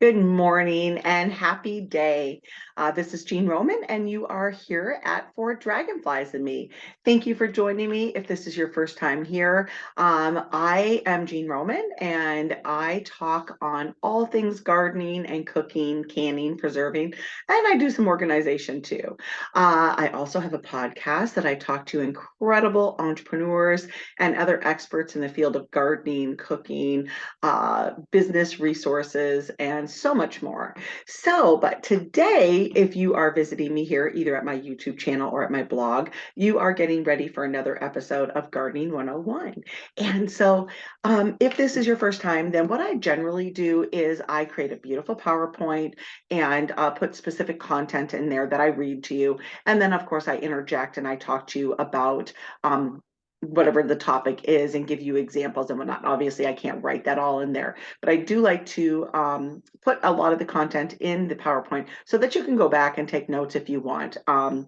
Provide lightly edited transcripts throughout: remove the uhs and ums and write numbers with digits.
Good morning and happy day. This is Jean Roman, and you are here at For Dragonflies and Me. Thank you for joining me. If this is your first time here, I am Jean Roman, and I talk on all things gardening and cooking, canning, preserving, and I do some organization too. I also have a podcast that I talk to incredible entrepreneurs and other experts in the field of gardening, cooking, business resources, and so much more. But today, if you are visiting me here, either at my YouTube channel or at my blog, you are getting ready for another episode of Gardening 101. If this is your first time, then what I generally do is I create a beautiful PowerPoint and put specific content in there that I read to you. And then, of course, I interject and I talk to you about whatever the topic is and give you examples and whatnot. Obviously, I can't write that all in there, but I do like to put a lot of the content in the PowerPoint so that you can go back and take notes if you want. And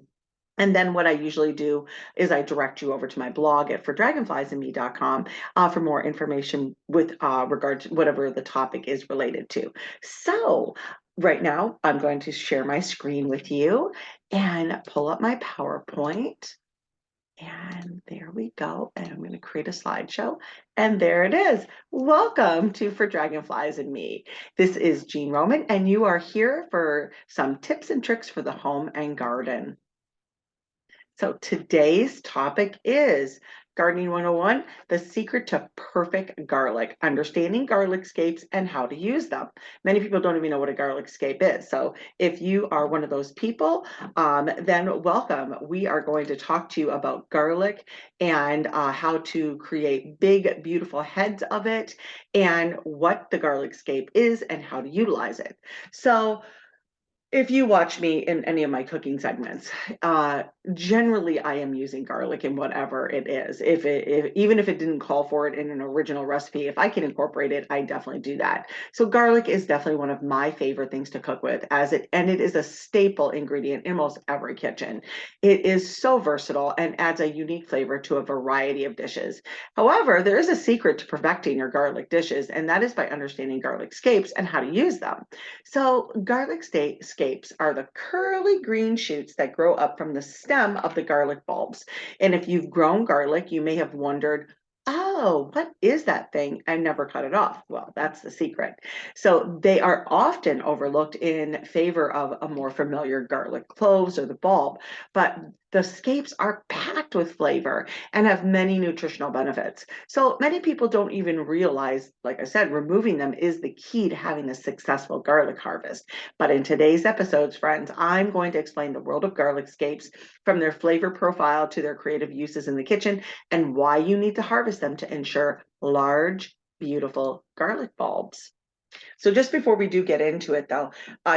then what I usually do is I direct you over to my blog at fordragonfliesandme.com for more information with regard to whatever the topic is related to. So right now, I'm going to share my screen with you and pull up my PowerPoint. And there we go. And I'm going to create a slideshow. And there it is. Welcome to For Dragonflies and Me. This is Jean Roman, and you are here for some tips and tricks for the home and garden. So today's topic is Gardening 101, the secret to perfect garlic, understanding garlic scapes and how to use them. Many people don't even know what a garlic scape is. So if you are one of those people, then welcome. We are going to talk to you about garlic and how to create big, beautiful heads of it and what the garlic scape is and how to utilize it. So if you watch me in any of my cooking segments, generally I am using garlic in whatever it is. Even if it didn't call for it in an original recipe, if I can incorporate it, I definitely do that. So garlic is definitely one of my favorite things to cook with, and it is a staple ingredient in most every kitchen. It is so versatile and adds a unique flavor to a variety of dishes. However, there is a secret to perfecting your garlic dishes, and that is by understanding garlic scapes and how to use them. So garlic scapes are the curly green shoots that grow up from the stem of the garlic bulbs. And if you've grown garlic, you may have wondered, oh, what is that thing? I never cut it off. Well, that's the secret. So they are often overlooked in favor of a more familiar garlic cloves or the bulb, but the scapes are packed with flavor and have many nutritional benefits. So many people don't even realize, like I said, removing them is the key to having a successful garlic harvest. But in today's episodes, friends, I'm going to explain the world of garlic scapes from their flavor profile to their creative uses in the kitchen and why you need to harvest them to ensure large, beautiful garlic bulbs. So just before we do get into it, though,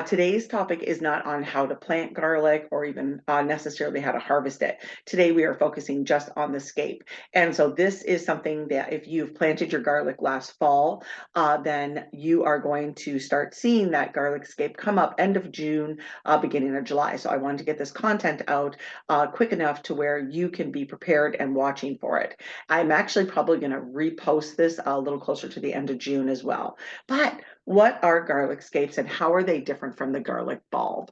today's topic is not on how to plant garlic or even necessarily how to harvest it. Today we are focusing just on the scape. And so this is something that if you've planted your garlic last fall, then you are going to start seeing that garlic scape come up end of June, beginning of July. So I wanted to get this content out quick enough to where you can be prepared and watching for it. I'm actually probably going to repost this a little closer to the end of June as well. But what are garlic scapes and how are they different from the garlic bulb?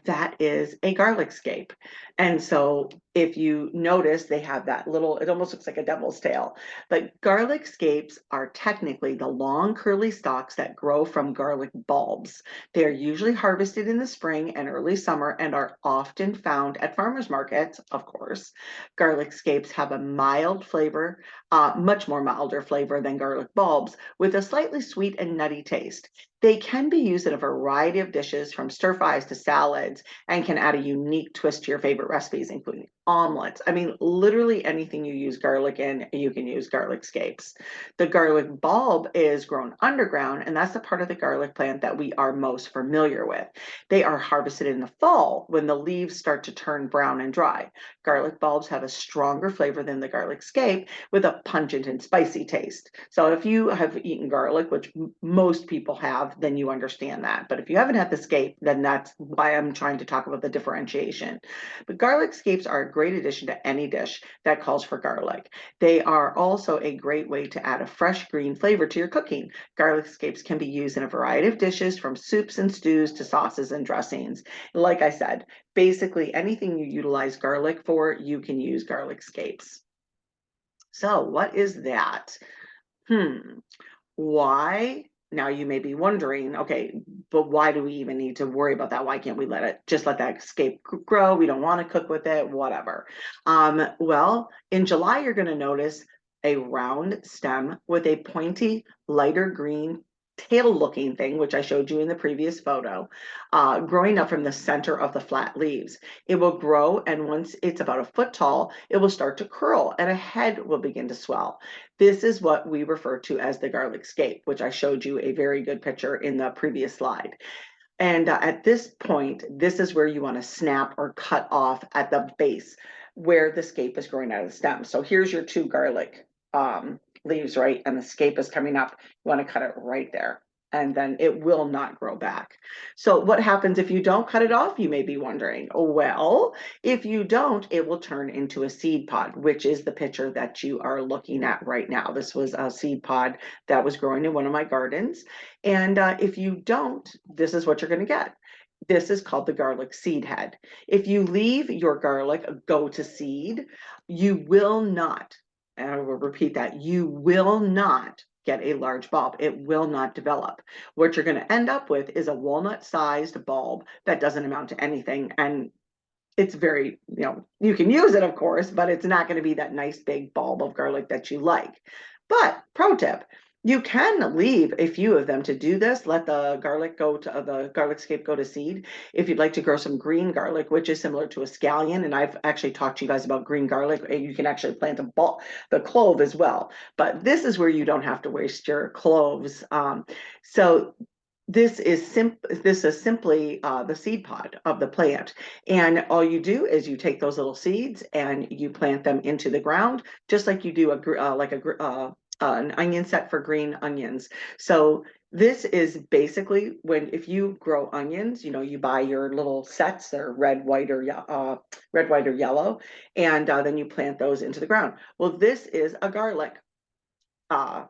That is a garlic scape. And so if you notice, they have that little, it almost looks like a devil's tail. But garlic scapes are technically the long curly stalks that grow from garlic bulbs. They're usually harvested in the spring and early summer and are often found at farmers markets, of course. Garlic scapes have a mild flavor, much more milder flavor than garlic bulbs, with a slightly sweet and nutty taste. They can be used in a variety of dishes from stir fries to salads and can add a unique twist to your favorite recipes, including omelets. I mean, literally anything you use garlic in, you can use garlic scapes. The garlic bulb is grown underground, and that's the part of the garlic plant that we are most familiar with. They are harvested in the fall when the leaves start to turn brown and dry. Garlic bulbs have a stronger flavor than the garlic scape with a pungent and spicy taste. So if you have eaten garlic, which most people have, then you understand that. But if you haven't had the scape, then that's why I'm trying to talk about the differentiation. But garlic scapes are a great addition to any dish that calls for garlic. They are also a great way to add a fresh green flavor to your cooking. Garlic scapes can be used in a variety of dishes, from soups and stews to sauces and dressings. Like I said, basically anything you utilize garlic for, you can use garlic scapes. So what is that? Hmm. Why? Now you may be wondering, okay, but why do we even need to worry about that? Why can't we let that scape grow? We don't want to cook with it, whatever. Well, in July, you're going to notice a round stem with a pointy, lighter green tail looking thing, which I showed you in the previous photo, growing up from the center of the flat leaves. It will grow, and once it's about a foot tall, it will start to curl and a head will begin to swell. This is what we refer to as the garlic scape, which I showed you a very good picture in the previous slide. And at this point, this is where you want to snap or cut off at the base where the scape is growing out of the stem. So here's your two garlic leaves, right? And the scape is coming up. You want to cut it right there. And then it will not grow back. So what happens if you don't cut it off? You may be wondering. Well, if you don't, it will turn into a seed pod, which is the picture that you are looking at right now. This was a seed pod that was growing in one of my gardens. And if you don't, this is what you're going to get. This is called the garlic seed head. If you leave your garlic go to seed, you will not, and I will repeat that, you will not get a large bulb. It will not develop. What you're going to end up with is a walnut-sized bulb that doesn't amount to anything. And it's very, you can use it, of course, but it's not going to be that nice big bulb of garlic that you like. But pro tip, you can leave a few of them to do this. Let the garlic scape go to seed. If you'd like to grow some green garlic, which is similar to a scallion, and I've actually talked to you guys about green garlic, you can actually plant the clove as well. But this is where you don't have to waste your cloves. So this is simply the seed pod of the plant, and all you do is you take those little seeds and you plant them into the ground, just like you do an onion set for green onions. So this is basically if you grow onions, you buy your little sets. They're red, white, or yellow, and then you plant those into the ground. Well, this is a garlic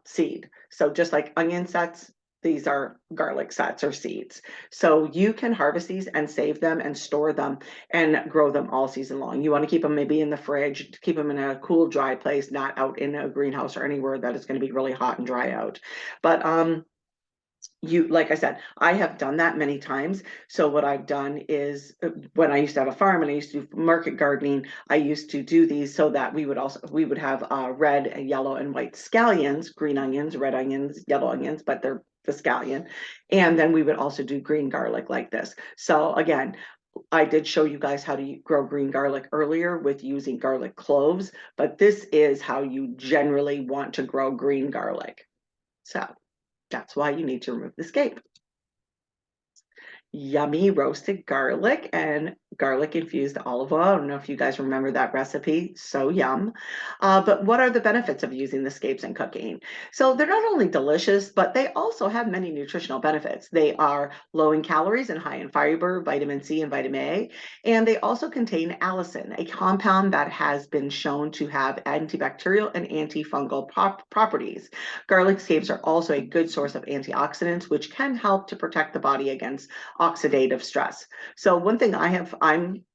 seed. So just like onion sets, these are garlic sets or seeds. So you can harvest these and save them and store them and grow them all season long. You want to keep them maybe in the fridge, keep them in a cool, dry place, not out in a greenhouse or anywhere that it's going to be really hot and dry out. But like I said, I have done that many times. So what I've done is, when I used to have a farm and I used to do market gardening, I used to do these so that we would have red and yellow and white scallions, green onions, red onions, yellow onions, but they're the scallion. And then we would also do green garlic like this. So again, I did show you guys how to grow green garlic earlier with using garlic cloves, but this is how you generally want to grow green garlic. So that's why you need to remove the scape. Yummy roasted garlic and garlic infused olive oil. I don't know if you guys remember that recipe. So yum. But what are the benefits of using the scapes in cooking? So they're not only delicious, but they also have many nutritional benefits. They are low in calories and high in fiber, vitamin C, and vitamin A. And they also contain allicin, a compound that has been shown to have antibacterial and antifungal properties. Garlic scapes are also a good source of antioxidants, which can help to protect the body against oxidative stress. So one thing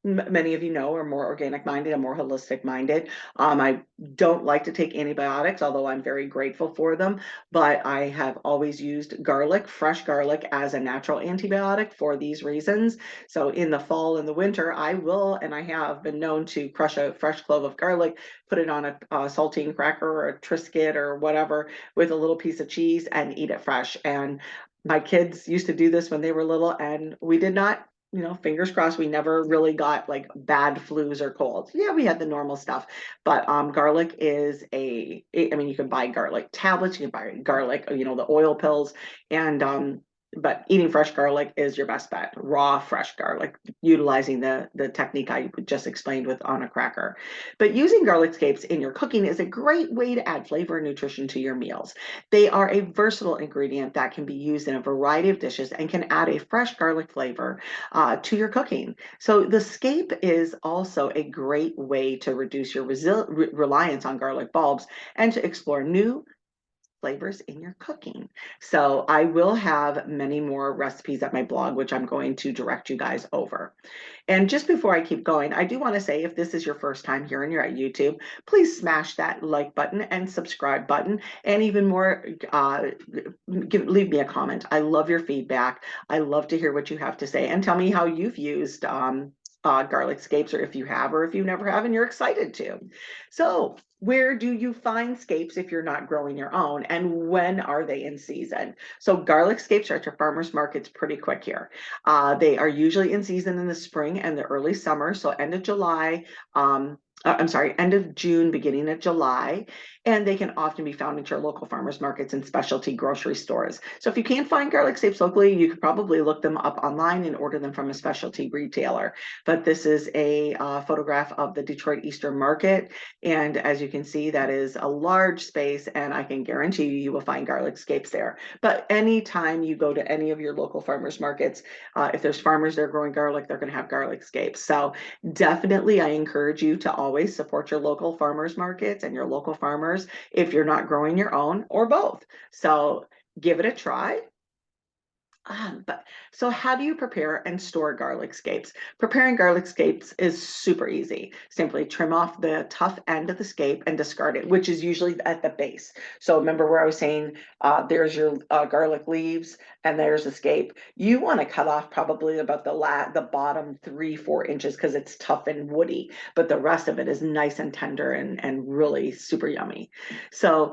many of you know, are more organic minded and more holistic minded. I don't like to take antibiotics, although I'm very grateful for them, but I have always used fresh garlic, as a natural antibiotic for these reasons. So in the fall and the winter, I have been known to crush a fresh clove of garlic, put it on a saltine cracker or a Triscuit or whatever with a little piece of cheese and eat it fresh. And my kids used to do this when they were little, and we did not, fingers crossed, we never really got like bad flus or colds. Yeah, we had the normal stuff, but garlic is I mean, you can buy garlic tablets, you can buy garlic, the oil pills, and but eating fresh garlic is your best bet. Raw, fresh garlic, utilizing the technique I just explained with on a cracker. But using garlic scapes in your cooking is a great way to add flavor and nutrition to your meals. They are a versatile ingredient that can be used in a variety of dishes and can add a fresh garlic flavor to your cooking. So the scape is also a great way to reduce your reliance on garlic bulbs and to explore new flavors in your cooking. So I will have many more recipes at my blog, which I'm going to direct you guys over. And just before I keep going, I do want to say if this is your first time here and you're at YouTube, please smash that like button and subscribe button. And even more, leave me a comment. I love your feedback. I love to hear what you have to say and tell me how you've used garlic scapes, or if you have, or if you never have and you're excited to. So where do you find scapes if you're not growing your own, and when are they in season? So garlic scapes are at your farmers markets pretty quick here. They are usually in season in the spring and the early summer, so end of July, I'm sorry, end of June, beginning of July, and they can often be found at your local farmers markets and specialty grocery stores. So if you can't find garlic scapes locally, you could probably look them up online and order them from a specialty retailer. But this is a photograph of the Detroit Eastern Market, and as you can see, that is a large space, and I can guarantee you will find garlic scapes there. But anytime you go to any of your local farmers markets, if there's farmers that are growing garlic, they're going to have garlic scapes. So definitely, I encourage you to always support your local farmers markets and your local farmers if you're not growing your own, or both. So give it a try. But so how do you prepare and store garlic scapes? Preparing garlic scapes is super easy. Simply trim off the tough end of the scape and discard it, which is usually at the base. So remember where I was saying there's your garlic leaves and there's the scape. You want to cut off probably about the bottom 3-4 inches because it's tough and woody, but the rest of it is nice and tender and really super yummy. So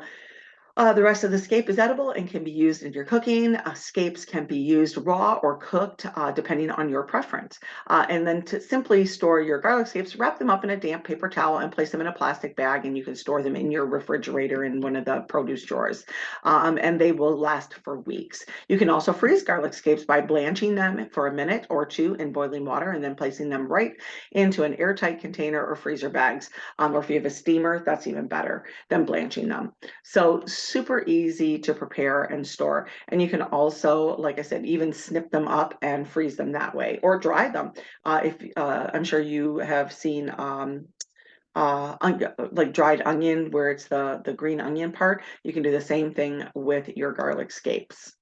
the rest of the scape is edible and can be used in your cooking. Scapes can be used raw or cooked, depending on your preference. And then to simply store your garlic scapes, wrap them up in a damp paper towel and place them in a plastic bag, and you can store them in your refrigerator in one of the produce drawers. And they will last for weeks. You can also freeze garlic scapes by blanching them for a minute or two in boiling water and then placing them right into an airtight container or freezer bags. Or if you have a steamer, that's even better than blanching them. So super easy to prepare and store. And you can also, like I said, even snip them up and freeze them that way, or dry them. If I'm sure you have seen like dried onion, where it's the green onion part. You can do the same thing with your garlic scapes.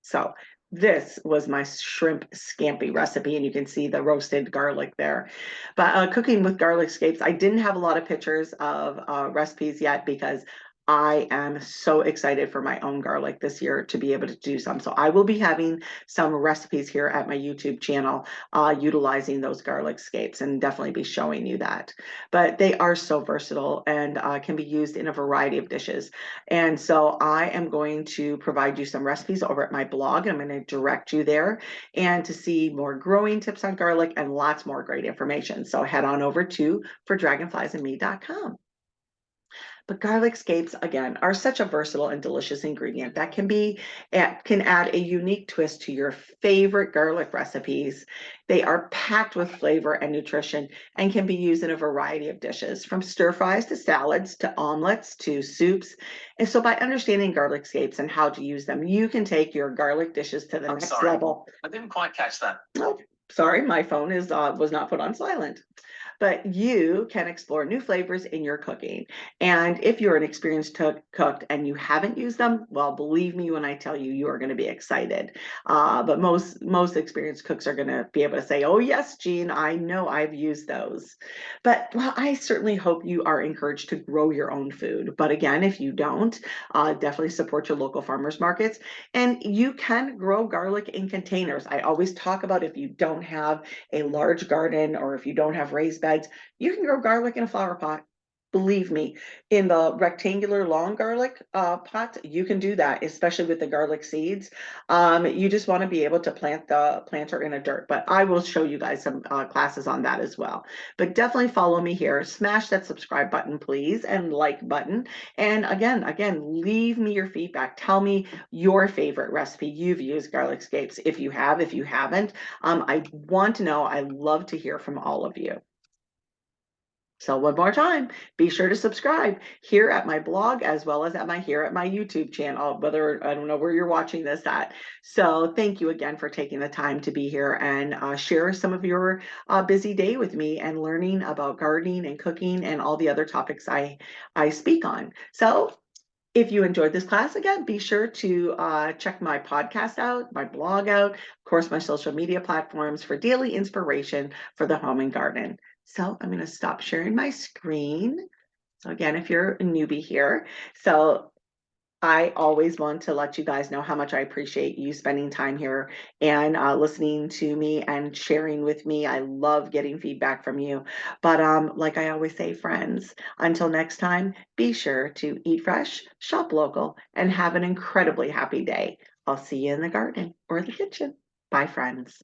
So this was my shrimp scampi recipe, and you can see the roasted garlic there. But cooking with garlic scapes, I didn't have a lot of pictures of recipes yet because I am so excited for my own garlic this year to be able to do some. So I will be having some recipes here at my YouTube channel utilizing those garlic scapes, and definitely be showing you that. But they are so versatile and can be used in a variety of dishes. And so I am going to provide you some recipes over at my blog. I'm going to direct you there and to see more growing tips on garlic and lots more great information. So head on over to fordragonfliesandme.com. But garlic scapes, again, are such a versatile and delicious ingredient that can add a unique twist to your favorite garlic recipes. They are packed with flavor and nutrition and can be used in a variety of dishes, from stir fries to salads to omelets to soups. And so by understanding garlic scapes and how to use them, you can take your garlic dishes to the next level. I didn't quite catch that. Oh, sorry, my phone is was not put on silent. But you can explore new flavors in your cooking. And if you're an experienced cook and you haven't used them, well, believe me when I tell you, you are going to be excited. But most experienced cooks are going to be able to say, "Oh yes, Jean, I know I've used those." But well, I certainly hope you are encouraged to grow your own food. But again, if you don't, definitely support your local farmers markets. And you can grow garlic in containers. I always talk about if you don't have a large garden or if you don't have raised beds, you can grow garlic in a flower pot. Believe me, in the rectangular long garlic pot, you can do that, especially with the garlic seeds. You just want to be able to plant the planter in a dirt, but I will show you guys some classes on that as well. But definitely follow me here. Smash that subscribe button, please, and like button. And again, leave me your feedback. Tell me your favorite recipe you've used garlic scapes. If you have, if you haven't, I want to know. I love to hear from all of you. So one more time, be sure to subscribe here at my blog as well as here at my YouTube channel, whether I don't know where you're watching this at. So thank you again for taking the time to be here and share some of your busy day with me and learning about gardening and cooking and all the other topics I speak on. So if you enjoyed this class, again, be sure to check my podcast out, my blog out, of course, my social media platforms for daily inspiration for the home and garden. So I'm going to stop sharing my screen. So again, if you're a newbie here, so I always want to let you guys know how much I appreciate you spending time here and listening to me and sharing with me. I love getting feedback from you. But like I always say, friends, until next time, be sure to eat fresh, shop local, and have an incredibly happy day. I'll see you in the garden or the kitchen. Bye, friends.